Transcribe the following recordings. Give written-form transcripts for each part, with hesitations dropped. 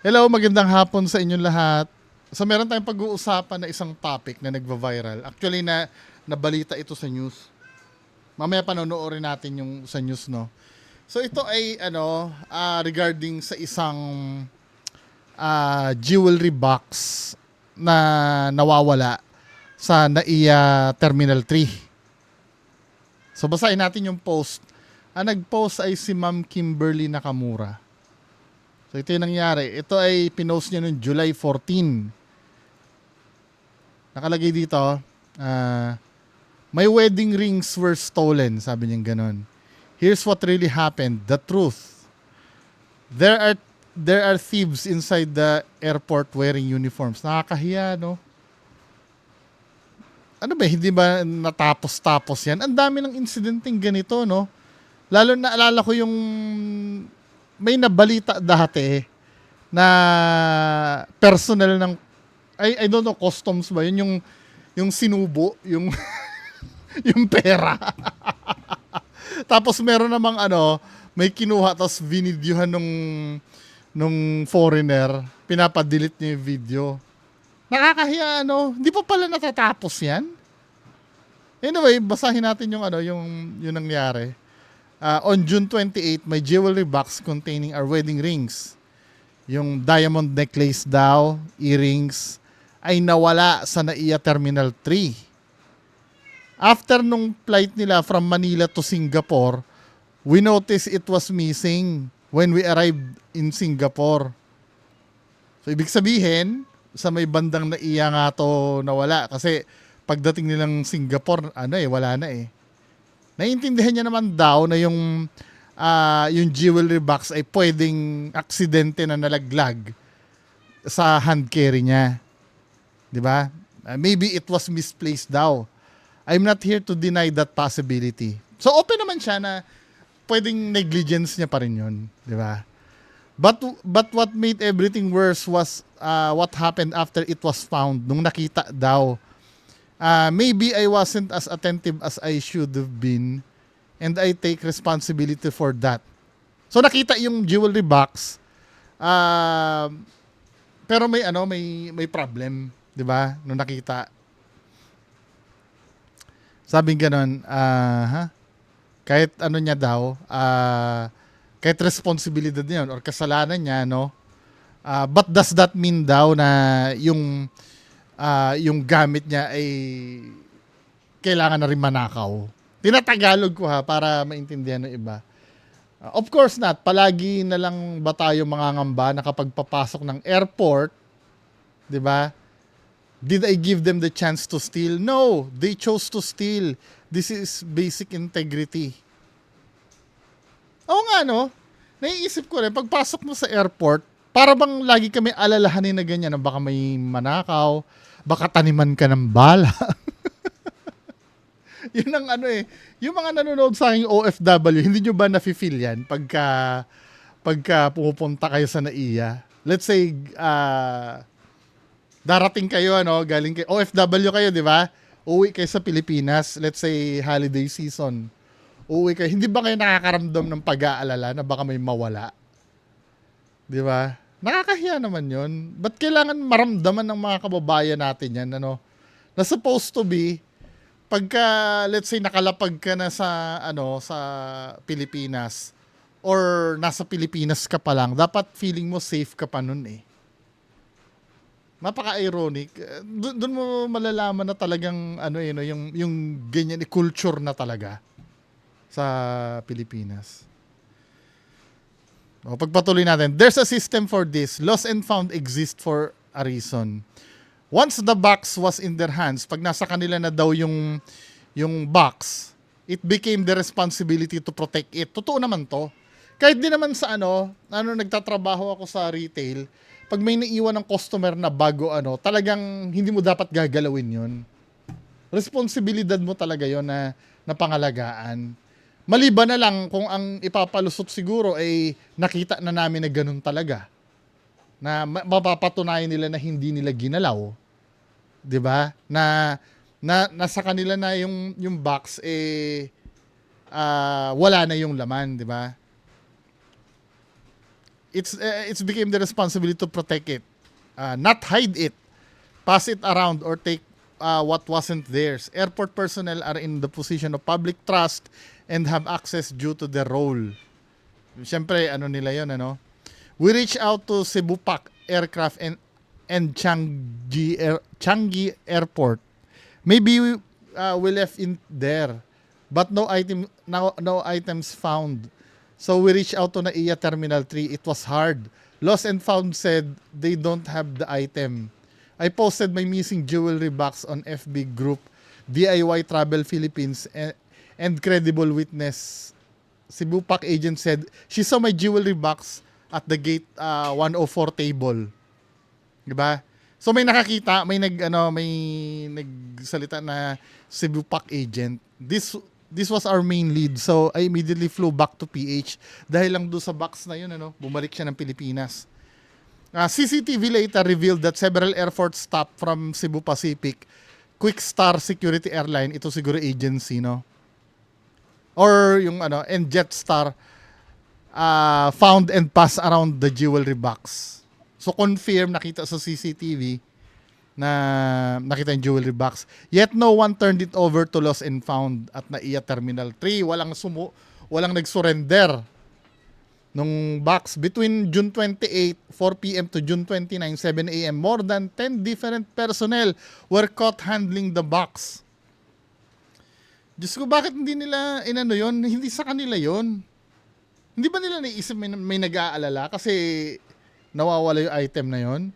Hello, magandang hapon sa inyong lahat. So meron tayong pag-uusapan na isang topic na nagva-viral. Actually nabalita ito sa news. Mamaya panonoorin natin yung sa news, no. So ito ay regarding sa isang jewelry box na nawawala sa NAIA Terminal 3. So basahin natin yung post. Ang nag-post ay si Ma'am Kimberly Nakamura. So ito yung nangyari. Ito ay pinost niya noong July 14. Nakalagay dito, my wedding rings were stolen, sabi niya ganon. Here's what really happened, the truth. There are there are thieves inside the airport wearing uniforms. Nakakahiya, no? Ano ba, hindi ba natapos-tapos yan? Ang dami ng insidenteng ganito, no? Lalo na alala ko yung may nabalita dati na personal ng I don't know, customs ba yun, yung sinubo yung yung pera. Tapos meron namang may kinuha tapos vinideohan nung foreigner, pinapadelete niya yung video. Nakakahiya, hindi pa pala natatapos yan. Anyway, basahin natin yung nangyari. On June 28, my jewelry box containing our wedding rings, yung diamond necklace daw, earrings, ay nawala sa NAIA Terminal 3. After nung flight nila from Manila to Singapore, we noticed it was missing when we arrived in Singapore. So ibig sabihin, sa may bandang NAIA nga to nawala kasi pagdating nilang Singapore, wala na eh. Naiintindihan niya naman daw na yung jewelry box ay pwedeng aksidente na nalaglag sa hand carry niya. 'Di ba? Maybe it was misplaced daw. I'm not here to deny that possibility. So open naman siya na pwedeng negligence niya pa rin 'yon, 'di ba? But what made everything worse was what happened after it was found. Nung nakita daw, maybe I wasn't as attentive as I should have been, and I take responsibility for that. So nakita yung jewelry box, pero may problem, 'di ba? Nung nakita. Sabing gano'n, kahit niya daw, kahit responsibilidad niya yun or kasalanan niya, no? But does that mean daw na yung gamit niya ay kailangan na rin manakaw? Tinatagalog ko ha para maintindihan ng iba. Of course not. Palagi na lang ba tayo mangangamba na kapag papasok ng airport, 'di ba? Did I give them the chance to steal? No, they chose to steal. This is basic integrity. Oo nga, no? Naiisip ko rin, pagpasok mo sa airport, para bang lagi kami alalahanin na ganyan, na baka may manakaw, baka taniman ka ng bala. Yun ang yung mga nanonood sa aking OFW, hindi nyo ba nafe-feel yan pagka pumupunta kayo sa NAIA? Let's say, darating kayo, galing kayo, OFW kayo, di ba? Uwi kayo sa Pilipinas, let's say holiday season. Uwi kayo, hindi ba kayo nakakaramdam ng pag-aalala na baka may mawala? Di ba? Nakakahiya naman yun. Ba't kailangan maramdaman ng mga kababayan natin yan, na supposed to be, pagka, let's say, nakalapag ka na sa Pilipinas, or nasa Pilipinas ka pa lang, dapat feeling mo safe ka pa nun eh. Napaka-ironic. Doon mo malalaman na talagang yung ganyan culture na talaga sa Pilipinas. O, pagpatuloy natin. There's a system for this. Lost and found exist for a reason. Once the box was in their hands, pag nasa kanila na daw yung box, it became their responsibility to protect it. Totoo naman to. Kahit din naman sa nagtatrabaho ako sa retail, pag may naiwan ng customer na bago talagang hindi mo dapat gagalawin yun. Responsibilidad mo talaga yon na pangalagaan. Maliban na lang kung ang ipapalusot siguro ay nakita na namin na ganun talaga. Na mapapatunayan nila na hindi nila ginalaw. 'Di ba? Na nasa kanila na yung box wala na yung laman, 'di ba? it's became the responsibility to protect it, not hide it, pass it around, or take what wasn't theirs. Airport personnel are in the position of public trust and have access due to their role. Siyempre, ano nila yon, ano? We reach out to Cebu Pac Aircraft and Changi Airport. Maybe we left in there, but no items found. So we reached out to NAIA Terminal 3. It was hard. Lost and Found said they don't have the item. I posted my missing jewelry box on FB group DIY Travel Philippines and credible witness. Cebu Pac agent said she saw my jewelry box at the gate 104 table. 'Di ba? So may nakakita, may nagsalita na Cebu Pac agent. This was our main lead. So I immediately flew back to PH dahil lang doon sa box na yun, ano, bumalik siya ng Pilipinas. CCTV later revealed that several Air Force staff from Cebu Pacific, Quick Star Security Airline, ito siguro agency, no? Or yung ano, and Jetstar found and passed around the jewelry box. So confirm, nakita sa CCTV na nakita yung jewelry box. Yet no one turned it over to Lost and Found at NAIA Terminal 3. Walang nag-surrender nung box. Between June 28, 4 p.m. to June 29, 7 a.m., more than 10 different personnel were caught handling the box. Diyos ko, bakit hindi nila inano yun? Hindi sa kanila yun. Hindi ba nila naisip may nag-aalala kasi nawawala yung item na yun?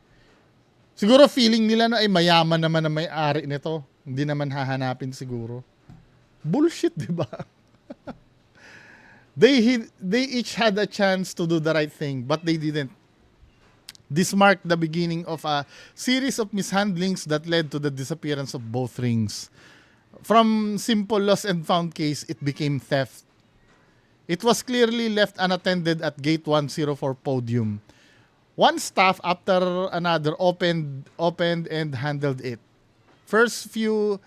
Siguro feeling nila na ay mayaman naman na may-ari nito. Hindi naman hahanapin siguro. Bullshit, di ba? They each had a chance to do the right thing, but they didn't. This marked the beginning of a series of mishandlings that led to the disappearance of both rings. From simple lost and found case, it became theft. It was clearly left unattended at Gate 104 podium. One staff after another opened and handled it. First few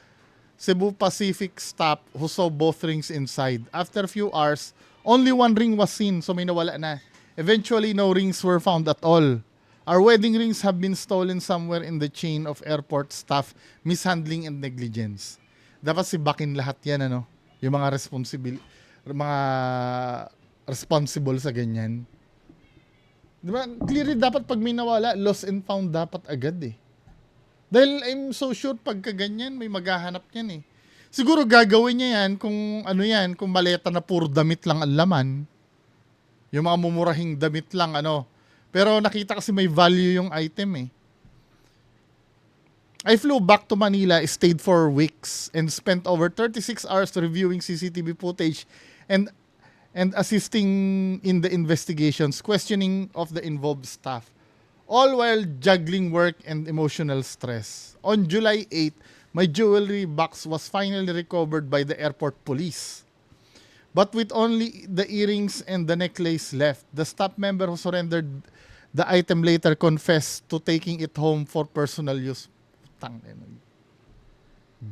Cebu Pacific staff who saw both rings inside. After a few hours, only one ring was seen, so may nawala na. Eventually, no rings were found at all. Our wedding rings have been stolen somewhere in the chain of airport staff mishandling and negligence. Dapat sibakin lahat yan, ano? Yung mga responsible sa ganyan. Diba? Clearly, dapat pag may nawala, lost and found dapat agad eh. Dahil I'm so sure pagka ganyan, may maghahanap yan eh. Siguro gagawin niya yan kung maleta na puro damit lang ang laman. Yung mga mumurahing damit lang, ano. Pero nakita kasi may value yung item eh. I flew back to Manila, stayed for weeks, and spent over 36 hours reviewing CCTV footage and assisting in the investigations, questioning of the involved staff, all while juggling work and emotional stress. On July 8, my jewelry box was finally recovered by the airport police. But with only the earrings and the necklace left, the staff member who surrendered the item later confessed to taking it home for personal use.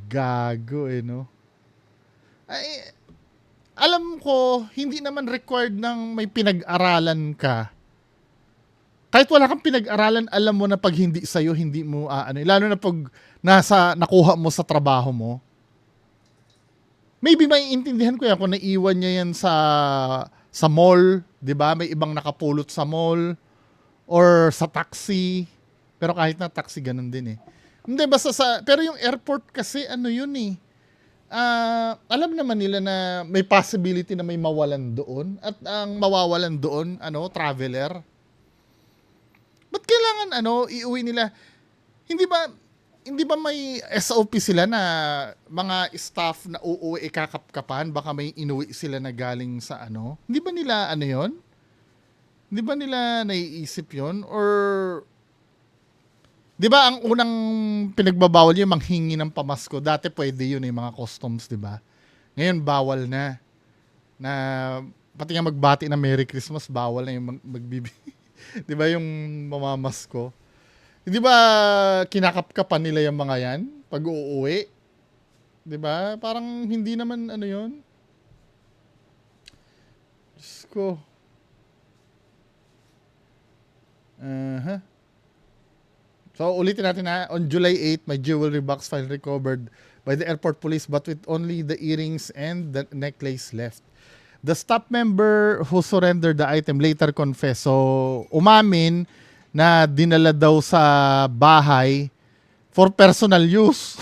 Gago eh, no? Ay, alam ko, hindi naman required ng may pinag-aralan ka. Kahit wala kang pinag-aralan, alam mo na pag hindi sa'yo, hindi mo, lalo na pag nakuha mo sa trabaho mo. Maybe maiintindihan ko yan kung naiwan niya yan sa mall, di ba? May ibang nakapulot sa mall or sa taxi. Pero kahit na taxi, ganun din eh. Hindi, pero yung airport kasi, ano yun eh. Alam naman nila na may possibility na may mawalan doon at ang mawawalan doon, traveler. Ba't kailangan iuwi nila? Hindi ba may SOP sila na mga staff na uuwi kakapkapan, baka may inuwi sila na galing sa Hindi ba nila yon? Hindi ba nila naiisip yon? Or di ba ang unang pinagbabawal yung manghingi ng pamasko? Dati pwede yun mga customs, di ba? Ngayon bawal na. Na pati nga magbati na Merry Christmas, bawal na yung di ba yung mamamasko? Di ba kinakapkapan nila yung mga yan pag uuwi? Di ba? Parang hindi naman yun. Diyos ko. Uh-huh. So ulitin natin na, on July 8, my jewelry box file recovered by the airport police but with only the earrings and the necklace left. The staff member who surrendered the item later confessed. So umamin na dinala daw sa bahay for personal use.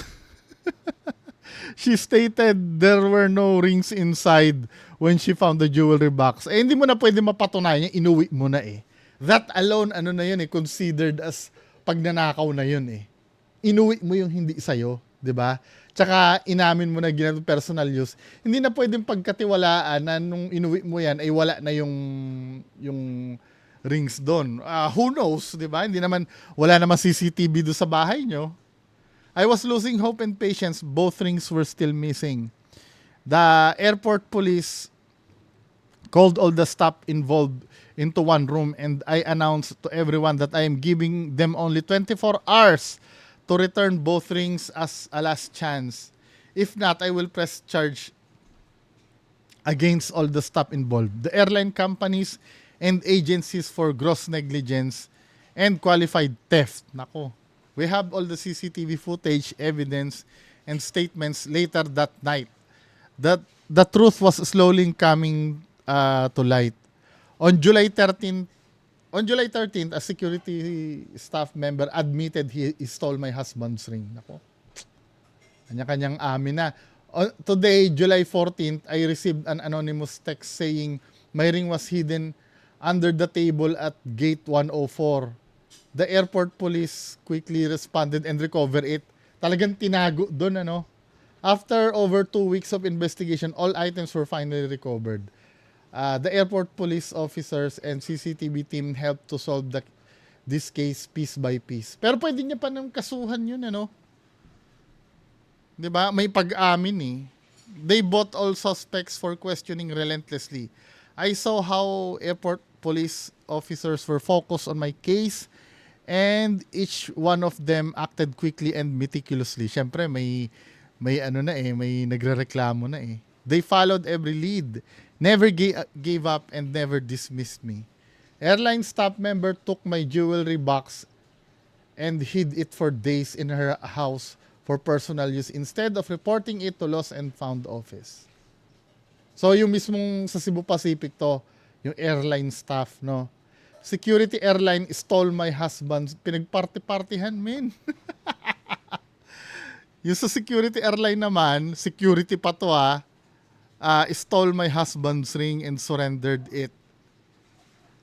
She stated there were no rings inside when she found the jewelry box. Eh, hindi mo na pwede mapatunayan yan, inuwi mo na eh. That alone, ano na yun eh, considered as pagnanakaw na yun eh. Inuwi mo yung hindi sa'yo, di ba? Tsaka inamin mo na ginagawa personal use. Hindi na pwedeng pagkatiwalaan na nung inuwi mo yan ay wala na yung rings doon. Who knows, di ba? Hindi naman, wala naman CCTV doon sa bahay nyo. I was losing hope and patience. Both rings were still missing. The airport police called all the staff involved into one room and I announced to everyone that I am giving them only 24 hours to return both rings as a last chance. If not, I will press charge against all the staff involved. The airline companies and agencies for gross negligence and qualified theft. Nako. We have all the CCTV footage, evidence, and statements later that night. That the truth was slowly coming to light. On July 13th, a security staff member admitted he stole my husband's ring. Nako. Kanya-kanyang amin na. Today, July 14th, I received an anonymous text saying my ring was hidden under the table at gate 104. The airport police quickly responded and recovered it. Talagang tinago doon, ano? After over 2 weeks of investigation, all items were finally recovered. The airport police officers and CCTV team helped to solve this case piece by piece. Pero pwede niya pa nang kasuhan yun, ano? 'Di ba? May pag-amin eh. They bought all suspects for questioning relentlessly. I saw how airport police officers were focused on my case and each one of them acted quickly and meticulously. Siyempre, may ano na eh, may nagrereklamo na eh. They followed every lead, never gave up and never dismissed me. Airline staff member took my jewelry box and hid it for days in her house for personal use instead of reporting it to Lost and Found office. So yung mismong sa Cebu Pacific to, yung airline staff, no? Security airline stole my husband. Pinagparty-partihan, men. Yung sa security airline naman, security pa to stole my husband's ring and surrendered it.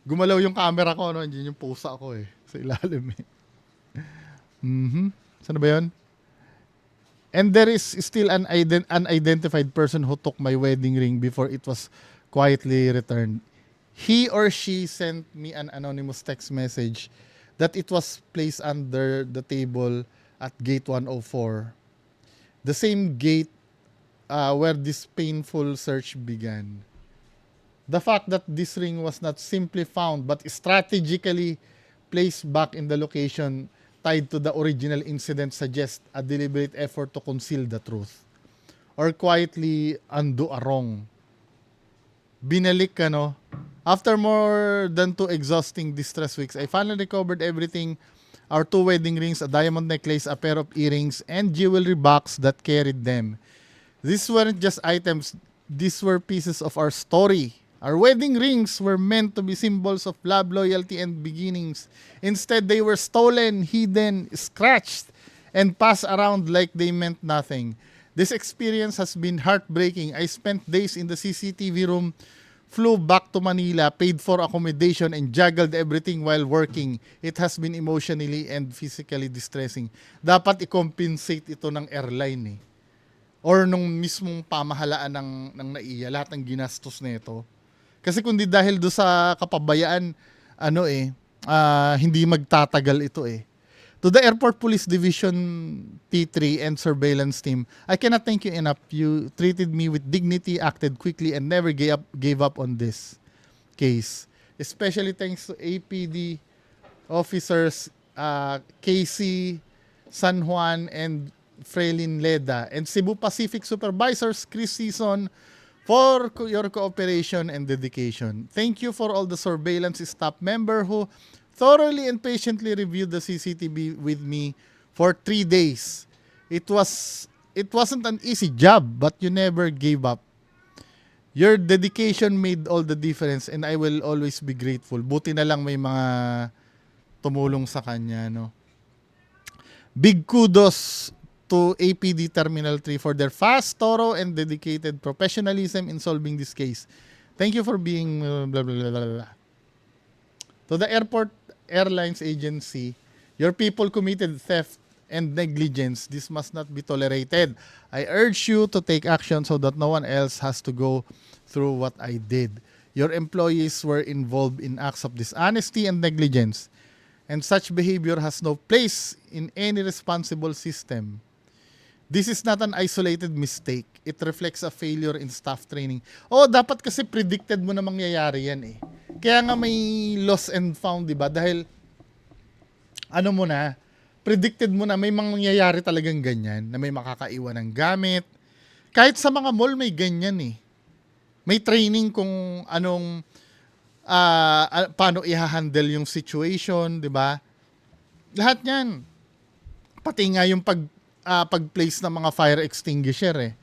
Gumalaw yung camera ko, no? Andiyan yung pusa ko eh. Sa ilalim eh. Saan ba yun? And there is still an unidentified person who took my wedding ring before it was quietly returned. He or she sent me an anonymous text message that it was placed under the table at gate 104. The same gate where this painful search began. The fact that this ring was not simply found but strategically placed back in the location tied to the original incident suggests a deliberate effort to conceal the truth or quietly undo a wrong. Binalik ka, no? After more than 2 exhausting distress weeks, I finally recovered everything. Our 2 wedding rings, a diamond necklace, a pair of earrings, and jewelry box that carried them. These weren't just items. These were pieces of our story. Our wedding rings were meant to be symbols of love, loyalty, and beginnings. Instead, they were stolen, hidden, scratched, and passed around like they meant nothing. This experience has been heartbreaking. I spent days in the CCTV room, flew back to Manila, paid for accommodation, and juggled everything while working. It has been emotionally and physically distressing. Dapat i-compensate ito ng airline eh. Or nung mismong pamahalaan ng NAIA, lahat ng ginastos nito. Kasi kundi dahil do sa kapabayaan, hindi magtatagal ito eh. To the Airport Police Division T3 and surveillance team, I cannot thank you enough. You treated me with dignity, acted quickly, and never gave up on this case. Especially thanks to APD officers Casey, San Juan, and Freilin Leda, and Cebu Pacific Supervisors Chris Season for your cooperation and dedication. Thank you for all the surveillance staff member who thoroughly and patiently reviewed the CCTV with me for 3 days. It wasn't an easy job, but you never gave up. Your dedication made all the difference and I will always be grateful. Buti na lang may mga tumulong sa kanya, no. Big kudos to APD Terminal 3 for their fast, thorough, and dedicated professionalism in solving this case. Thank you for being blah, blah, blah, blah, blah. To the Airport Airlines Agency, your people committed theft and negligence. This must not be tolerated. I urge you to take action so that no one else has to go through what I did. Your employees were involved in acts of dishonesty and negligence, and such behavior has no place in any responsible system. This is not an isolated mistake. It reflects a failure in staff training. Oh, dapat kasi predicted mo na mangyayari yan eh. Kaya nga may lost and found, di ba? Dahil, ano mo na, predicted mo na may mangyayari talagang ganyan, na may makakaiwan ng gamit. Kahit sa mga mall may ganyan eh. May training kung anong, paano i-handle yung situation, di ba? Lahat yan. Pati nga yung pag-place ng mga fire extinguisher eh.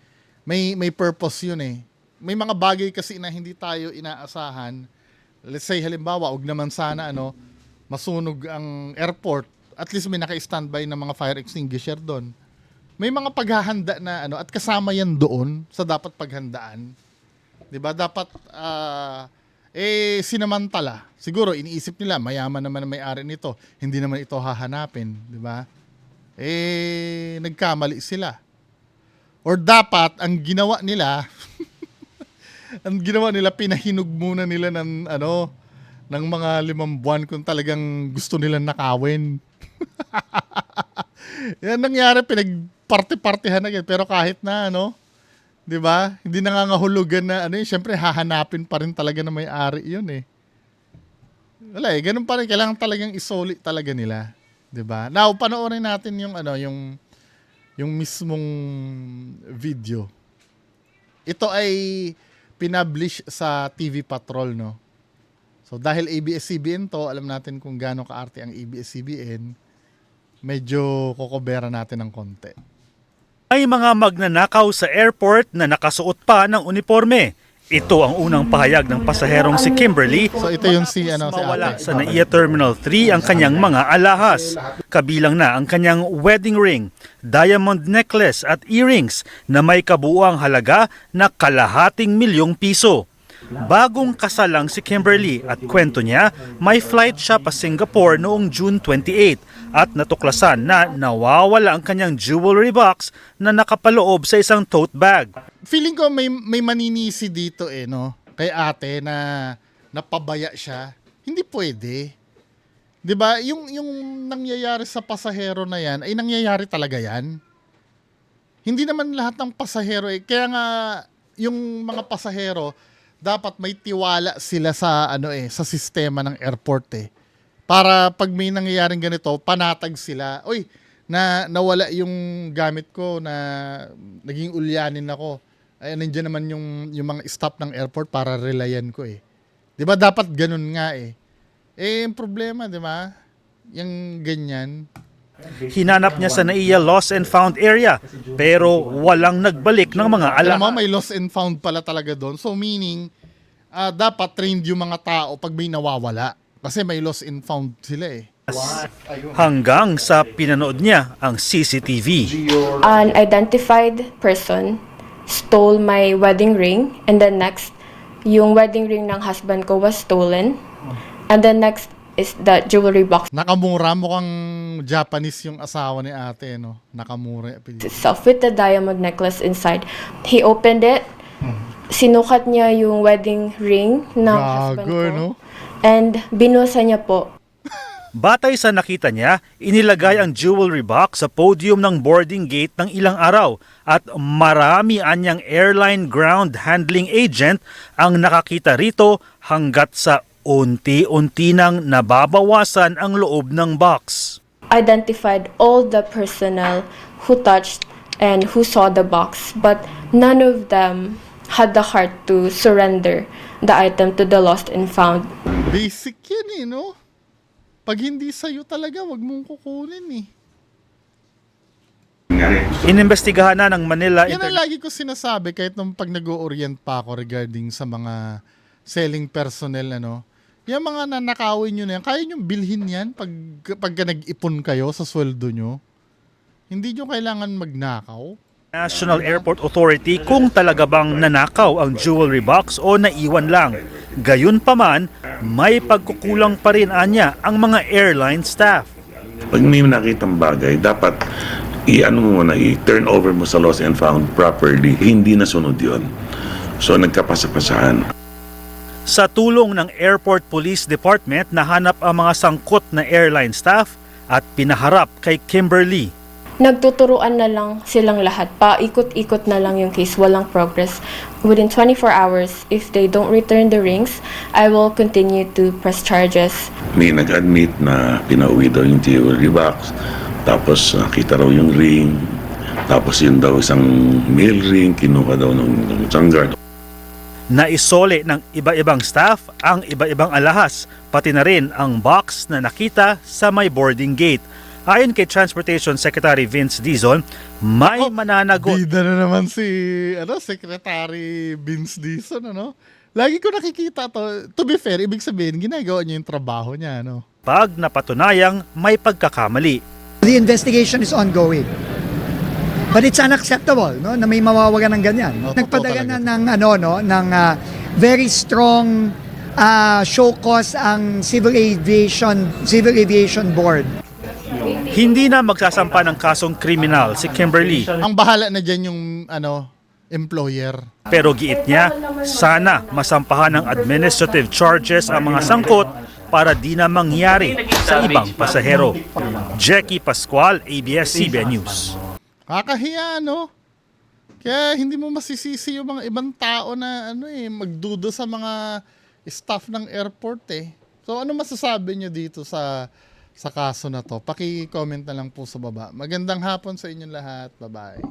May purpose yun eh. May mga bagay kasi na hindi tayo inaasahan. Let's say halimbawa, wag naman sana masunog ang airport. At least may naka-standby na mga fire extinguisher doon. May mga paghahanda na at kasama yan doon sa dapat paghandaan. 'Di ba? Dapat sinamantala. Siguro iniisip nila mayaman naman ang may-ari nito. Hindi naman ito hahanapin, 'di ba? Nagkamali sila. Or dapat ang ginawa nila pinahinog muna nila ng ng mga 5 buwan kung talagang gusto nilang nakawin. Yan nangyari, pinagparty-partihan na yan. Pero kahit na, 'di ba? Hindi nangangahulugan na syempre hahanapin pa rin talaga na may-ari 'yun eh. Wala eh, ganun pa rin, kailangan talagang isoli talaga nila, 'di ba? Now, panoorin natin yung yung mismong video. Ito ay pinablish sa TV Patrol, no? So dahil ABS-CBN to, alam natin kung gaano kaarte ang ABS-CBN, medyo kokobera natin ng konti. May mga magnanakaw sa airport na nakasuot pa ng uniforme. Ito ang unang pahayag ng pasaherong si Kimberly. So ito yung si mawala ate. sa NAIA Terminal 3 ang kanyang mga alahas. Kabilang na ang kanyang wedding ring, diamond necklace at earrings na may kabuuang halaga na ₱250,000. Bagong kasal lang si Kimberly at kwento niya, may flight siya pa Singapore noong June 28 at natuklasan na nawawala ang kanyang jewelry box na nakapaloob sa isang tote bag. Feeling ko may maninisi dito kay ate na napabaya siya. Hindi pwede. 'Di ba? Yung nangyayari sa pasahero na yan ay nangyayari talaga yan. Hindi naman lahat ng pasahero kaya nga yung mga pasahero dapat may tiwala sila sa sa sistema ng airport Para pag may nangyayaring ganito, panatag sila. Oy, nawala yung gamit ko na naging ulyanin ako. Ay nandiyan naman yung mga staff ng airport para relayan ko 'Di ba dapat ganun nga yung problema, 'di ba? Yung ganyan. Hinanap niya sa NAIA Lost and Found area pero walang nagbalik ng mga Alam mo, alahas. may lost and found pala talaga doon. So meaning, dapat trained yung mga tao pag may nawawala. Kasi may lost and found sila Hanggang sa pinanood niya ang CCTV. An identified person stole my wedding ring, and then next, yung wedding ring ng husband ko was stolen. And then next is the jewelry box Nakamura, mukhang Japanese yung asawa ni ate, Nakamura. itself with the diamond necklace inside. He opened it, sinukat niya yung wedding ring ng husband ko, and binusa niya po. Batay sa nakita niya, inilagay ang jewelry box sa podium ng boarding gate ng ilang araw at marami anyang airline ground handling agent ang nakakita rito hanggat sa unti-unti nang nababawasan ang loob ng box. Identified all the personnel who touched and who saw the box, but none of them had the heart to surrender the item to the lost and found. Basic yan Pag hindi sa'yo talaga, wag mong kukunin eh. Inimbestigahan na ng Manila Yan ang lagi ko sinasabi kahit nung pag nag-o-orient pa ako regarding sa mga selling personnel, ano. Yung mga nanakawin nyo na yan, kaya nyo bilhin yan pagka nag-ipon kayo sa sweldo nyo. Hindi nyo kailangan magnakaw. National Airport Authority kung talaga bang nanakaw ang jewelry box o naiwan lang. Gayunpaman, may pagkukulang pa rin anya ang mga airline staff. Pag may nakitang bagay, dapat i-turn over mo sa lost and found properly. Hindi nasunod yun. So nagkapasapasahan. Sa tulong ng Airport Police Department, nahanap ang mga sangkot na airline staff at pinaharap kay Kimberly. Nagtuturuan na lang silang lahat. Paikot-ikot na lang yung case. Walang progress. Within 24 hours, if they don't return the rings, I will continue to press charges. May nag-admit na pinauwi daw yung jewelry box. Tapos nakita raw yung ring. Tapos yun daw isang male ring. Kinuha daw ng isang guard. Naisole ng iba-ibang staff ang iba-ibang alahas, pati na rin ang box na nakita sa may boarding gate. Ayon kay Transportation Secretary Vince Dizon, may mananagot. Bida na naman si Secretary Vince Dizon, ano? Lagi ko nakikita to. To be fair, ibig sabihin, ginagawa niya yung trabaho niya, ano? Pag napatunayang may pagkakamali. The investigation is ongoing. But it's unacceptable, no, na may mawawagan ng ganyan. No, Nagpadala totoo na ng very strong show cause ang Civil Aviation Board. Hindi na magsasampa ng kasong kriminal si Kimberly. Ang bahala na dyan yung, employer. Pero giit niya, sana masampahan ng administrative charges ang mga sangkot para di na mangyari sa ibang pasahero. Jackie Pascual, ABS-CBN News. Kakahiya, no? Kaya hindi mo masisisi yung mga ibang tao na magduda sa mga staff ng airport eh. So ano masasabi nyo dito sa kaso na to? Paki-comment na lang po sa baba. Magandang hapon sa inyong lahat. Bye-bye.